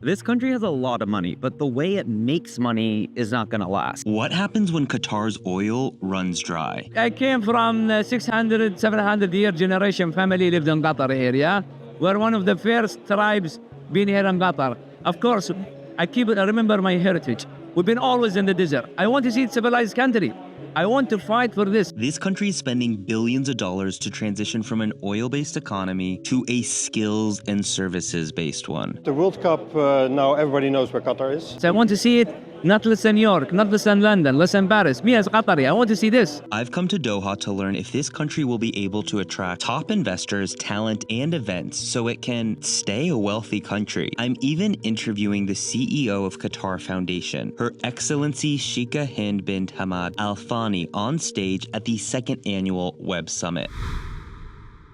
This country has a lot of money, but the way it makes money is not going to last. What happens when Qatar's oil runs dry? I came from 600, 700-year generation family lived in Qatar area. We're one of the first tribes being here in Qatar. Of course, I remember my heritage. We've been always in the desert. I want to see a civilized country. I want to fight for this. This country is spending billions of dollars to transition from an oil-based economy to a skills and services-based one. The World Cup, now everybody knows where Qatar is. So I want to see it, not less than New York, not less than London, less than Paris. Me as Qatari, I want to see this. I've come to Doha to learn if this country will be able to attract top investors, talent, and events so it can stay a wealthy country. I'm even interviewing the CEO of Qatar Foundation, Her Excellency Sheikha Hind bint Hamad Al Thani, on stage at the second annual Web Summit.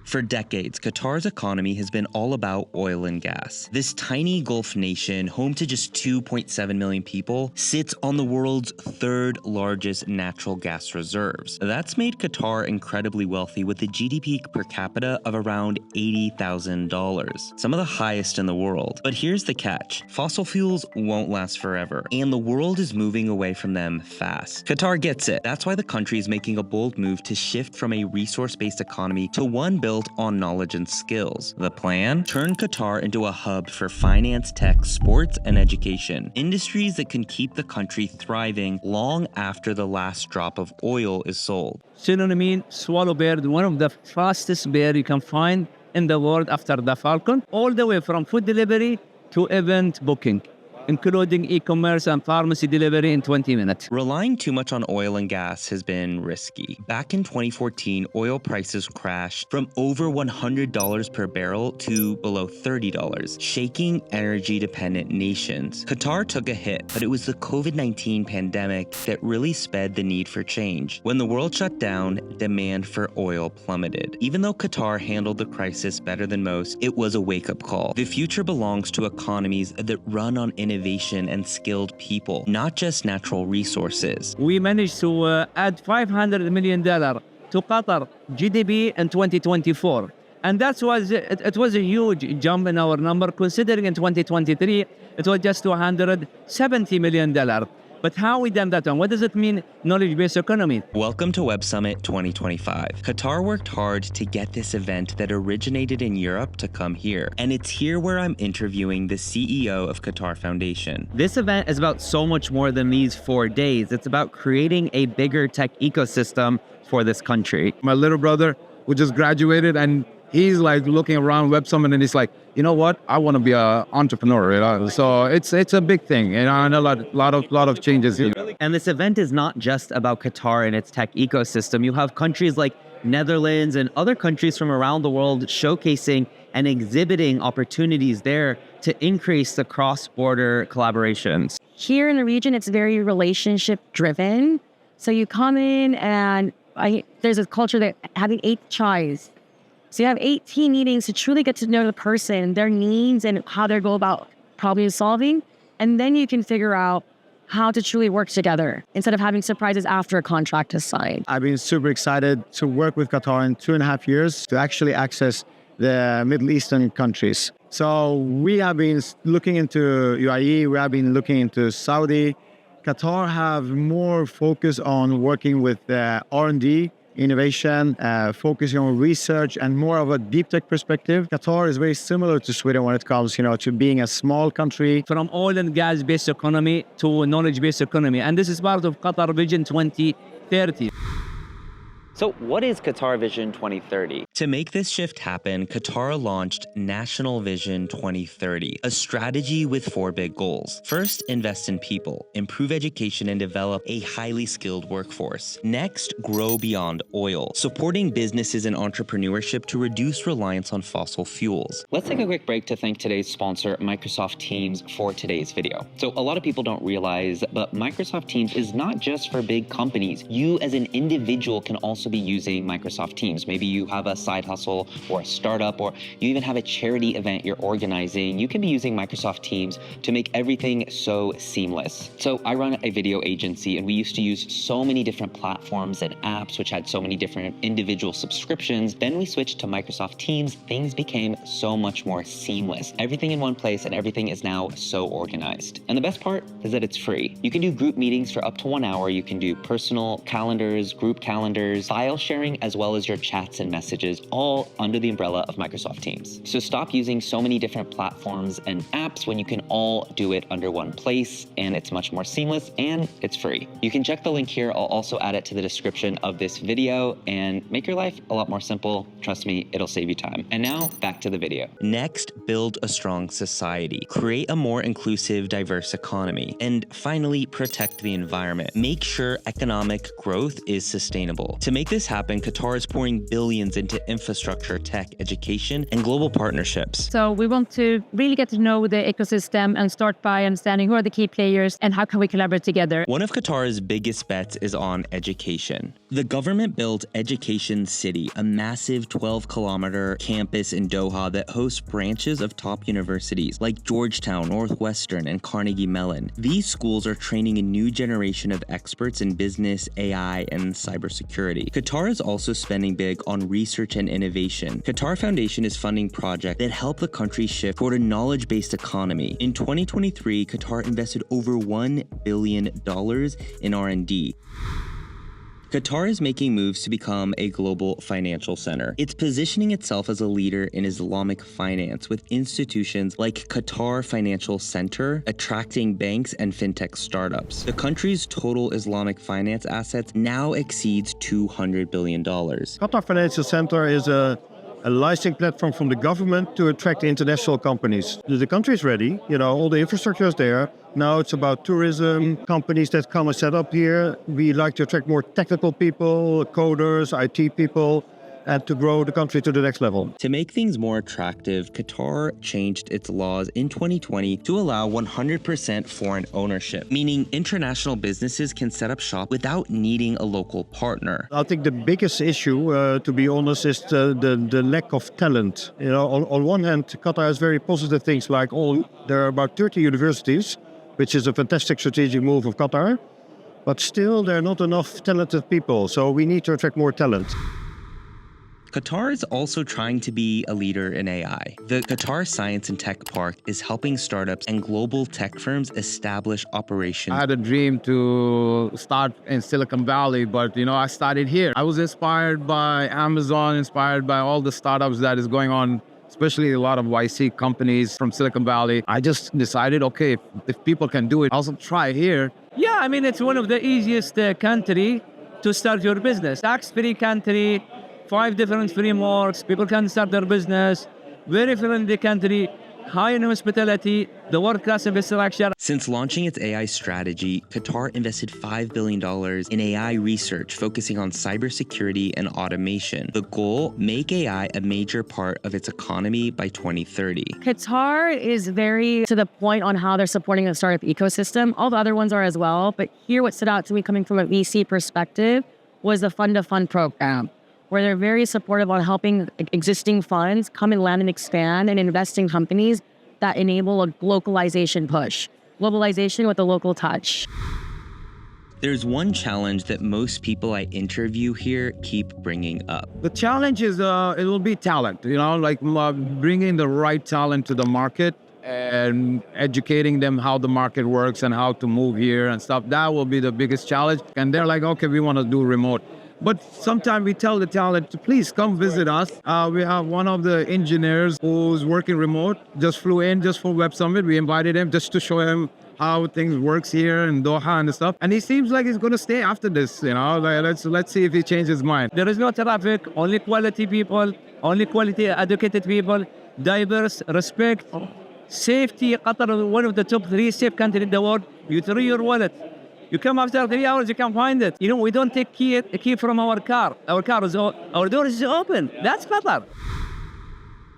For decades, Qatar's economy has been all about oil and gas. This tiny Gulf nation, home to just 2.7 million people, sits on the world's third largest natural gas reserves. That's made Qatar incredibly wealthy with a GDP per capita of around $80,000, some of the highest in the world. But here's the catch. Fossil fuels won't last forever, and the world is moving away from them fast. Qatar gets it. That's why the country is making a bold move to shift from a resource-based economy to one built on knowledge and skills. The plan? Turn Qatar into a hub for finance, tech, sports, and education. Industries that can keep the country thriving long after the last drop of oil is sold. Synonym, swallow bird, one of the fastest bird you can find in the world after the falcon, all the way from food delivery to event booking, including e-commerce and pharmacy delivery in 20 minutes. Relying too much on oil and gas has been risky. Back in 2014, oil prices crashed from over $100 per barrel to below $30, shaking energy-dependent nations. Qatar took a hit, but it was the COVID-19 pandemic that really sped the need for change. When the world shut down, demand for oil plummeted. Even though Qatar handled the crisis better than most, it was a wake-up call. The future belongs to economies that run on innovation and skilled people, not just natural resources. We managed to add $500 million to Qatar GDP in 2024. And it was a huge jump in our number, considering in 2023, it was just $270 million. But how we done that, and what does it mean, knowledge-based economy? Welcome to Web Summit 2025. Qatar worked hard to get this event that originated in Europe to come here. And it's here where I'm interviewing the CEO of Qatar Foundation. This event is about so much more than these 4 days. It's about creating a bigger tech ecosystem for this country. My little brother who just graduated, and he's like looking around Web Summit and he's like, you know what? I want to be an entrepreneur. You know? So it's a big thing, and a lot of changes here. And this event is not just about Qatar and its tech ecosystem. You have countries like Netherlands and other countries from around the world showcasing and exhibiting opportunities there to increase the cross-border collaborations. Here in the region, it's very relationship driven. So you come in and there's a culture that having 8 chais. So you have 18 meetings to truly get to know the person, their needs, and how they go about problem solving. And then you can figure out how to truly work together instead of having surprises after a contract is signed. I've been super excited to work with Qatar in 2.5 years to actually access the Middle Eastern countries. So we have been looking into UAE, we have been looking into Saudi. Qatar have more focus on working with R&D, innovation, focusing on research, and more of a deep tech perspective. Qatar is very similar to Sweden when it comes, to being a small country. From oil and gas-based economy to knowledge-based economy. And this is part of Qatar Vision 2030. So what is Qatar Vision 2030? To make this shift happen, Qatar launched National Vision 2030, a strategy with 4 big goals. First, invest in people, improve education, and develop a highly skilled workforce. Next, grow beyond oil, supporting businesses and entrepreneurship to reduce reliance on fossil fuels. Let's take a quick break to thank today's sponsor, Microsoft Teams, for today's video. So a lot of people don't realize, but Microsoft Teams is not just for big companies. You as an individual can also also be using Microsoft Teams. Maybe you have a side hustle or a startup, or you even have a charity event you're organizing. You can be using Microsoft Teams to make everything so seamless. So I run a video agency, and we used to use so many different platforms and apps, which had so many different individual subscriptions. Then we switched to Microsoft Teams. Things became so much more seamless. Everything in one place, and everything is now so organized. And the best part is that it's free. You can do group meetings for up to 1 hour. You can do personal calendars, group calendars, file sharing, as well as your chats and messages, all under the umbrella of Microsoft Teams. So stop using so many different platforms and apps when you can all do it under one place, and it's much more seamless and it's free. You can check the link here. I'll also add it to the description of this video and make your life a lot more simple. Trust me, it'll save you time. And now back to the video. Next, build a strong society. Create a more inclusive, diverse economy. And finally, protect the environment. Make sure economic growth is sustainable. To make this happen, Qatar is pouring billions into infrastructure, tech, education, and global partnerships. So we want to really get to know the ecosystem and start by understanding who are the key players and how can we collaborate together. One of Qatar's biggest bets is on education. The government built Education City, a massive 12-kilometer campus in Doha that hosts branches of top universities like Georgetown, Northwestern, and Carnegie Mellon. These schools are training a new generation of experts in business, AI, and cybersecurity. Qatar is also spending big on research and innovation. Qatar Foundation is funding projects that help the country shift toward a knowledge-based economy. In 2023, Qatar invested over $1 billion in R&D. Qatar is making moves to become a global financial center. It's positioning itself as a leader in Islamic finance with institutions like Qatar Financial Center, attracting banks and fintech startups. The country's total Islamic finance assets now exceeds $200 billion. Qatar Financial Center is a licensing platform from the government to attract international companies. The country is ready, all the infrastructure is there. Now it's about tourism, companies that come and set up here. We like to attract more technical people, coders, IT people, and to grow the country to the next level. To make things more attractive, Qatar changed its laws in 2020 to allow 100% foreign ownership, meaning international businesses can set up shop without needing a local partner. I think the biggest issue, to be honest, is the lack of talent. On one hand, Qatar has very positive things like there are about 30 universities, which is a fantastic strategic move of Qatar, but still there are not enough talented people, so we need to attract more talent. Qatar is also trying to be a leader in AI. The Qatar Science and Tech Park is helping startups and global tech firms establish operations. I had a dream to start in Silicon Valley, but I started here. I was inspired by Amazon, inspired by all the startups that is going on, especially a lot of YC companies from Silicon Valley. I just decided, okay, if people can do it, I'll also try here. Yeah, I mean, it's one of the easiest country to start your business. Tax-free country, 5 different frameworks, people can start their business, very friendly country, high in hospitality, the world-class infrastructure. Since launching its AI strategy, Qatar invested $5 billion in AI research, focusing on cybersecurity and automation. The goal, make AI a major part of its economy by 2030. Qatar is very to the point on how they're supporting the startup ecosystem. All the other ones are as well, but here what stood out to me coming from a VC perspective was the fund-to-fund program, where they're very supportive on helping existing funds come and land and expand and invest in companies that enable a localization push. Globalization with a local touch. There's one challenge that most people I interview here keep bringing up. The challenge is, it will be talent, bringing the right talent to the market and educating them how the market works and how to move here and stuff. That will be the biggest challenge. And they're like, okay, we want to do remote. But sometimes we tell the talent to please come visit us. We have one of the engineers who's working remote, just flew in just for Web Summit. We invited him just to show him how things works here in Doha and stuff. And he seems like he's going to stay after this, let's see if he changes his mind. There is no traffic, only quality people, only quality educated people, diverse, respect, safety. Qatar is one of the top 3 safe countries in the world. You throw your wallet. You come after 3 hours, you can find it. We don't take a key from our car. Our door is open. That's Qatar.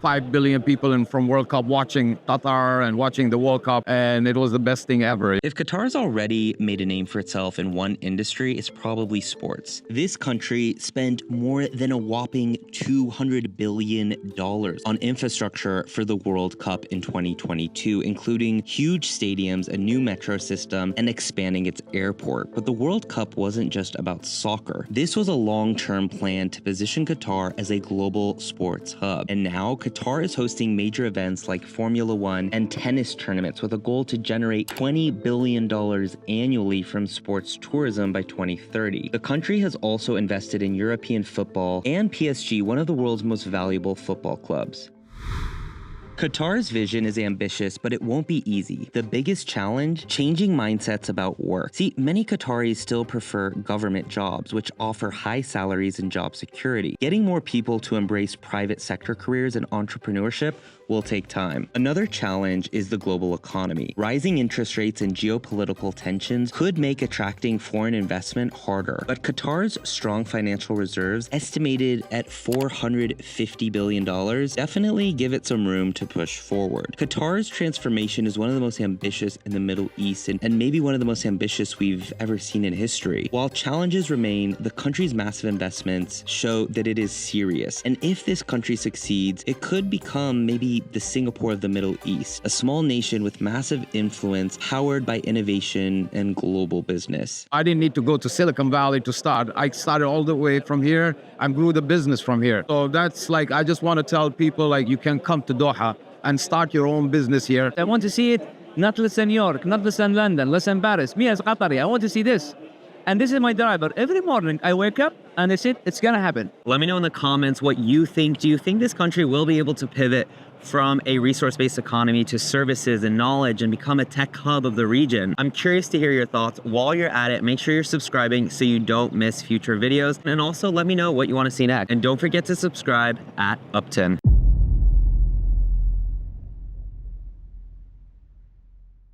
5 billion people from World Cup watching Qatar and watching the World Cup, and it was the best thing ever. If Qatar's already made a name for itself in one industry, it's probably sports. This country spent more than a whopping $200 billion on infrastructure for the World Cup in 2022, including huge stadiums, a new metro system, and expanding its airport. But the World Cup wasn't just about soccer. This was a long-term plan to position Qatar as a global sports hub. And now Qatar is hosting major events like Formula One and tennis tournaments with a goal to generate $20 billion annually from sports tourism by 2030. The country has also invested in European football and PSG, one of the world's most valuable football clubs. Qatar's vision is ambitious, but it won't be easy. The biggest challenge? Changing mindsets about work. See, many Qataris still prefer government jobs, which offer high salaries and job security. Getting more people to embrace private sector careers and entrepreneurship will take time. Another challenge is the global economy. Rising interest rates and geopolitical tensions could make attracting foreign investment harder. But Qatar's strong financial reserves, estimated at $450 billion, definitely give it some room to push forward. Qatar's transformation is one of the most ambitious in the Middle East and maybe one of the most ambitious we've ever seen in history. While challenges remain, the country's massive investments show that it is serious. And if this country succeeds, it could become maybe the Singapore of the Middle East, a small nation with massive influence, powered by innovation and global business. I didn't need to go to Silicon Valley to start. I started all the way from here and grew the business from here. So that's like, I just want to tell people, like, you can come to Doha and start your own business here. I want to see it not less than New York, not less than London, less than Paris. Me as Qatari, I want to see this. And this is my driver. Every morning I wake up and I said, it's gonna happen. Let me know in the comments what you think. Do you think this country will be able to pivot from a resource-based economy to services and knowledge and become a tech hub of the region? I'm curious to hear your thoughts. While you're at it, make sure you're subscribing so you don't miss future videos. And also let me know what you want to see next. And don't forget to subscribe at Uptin.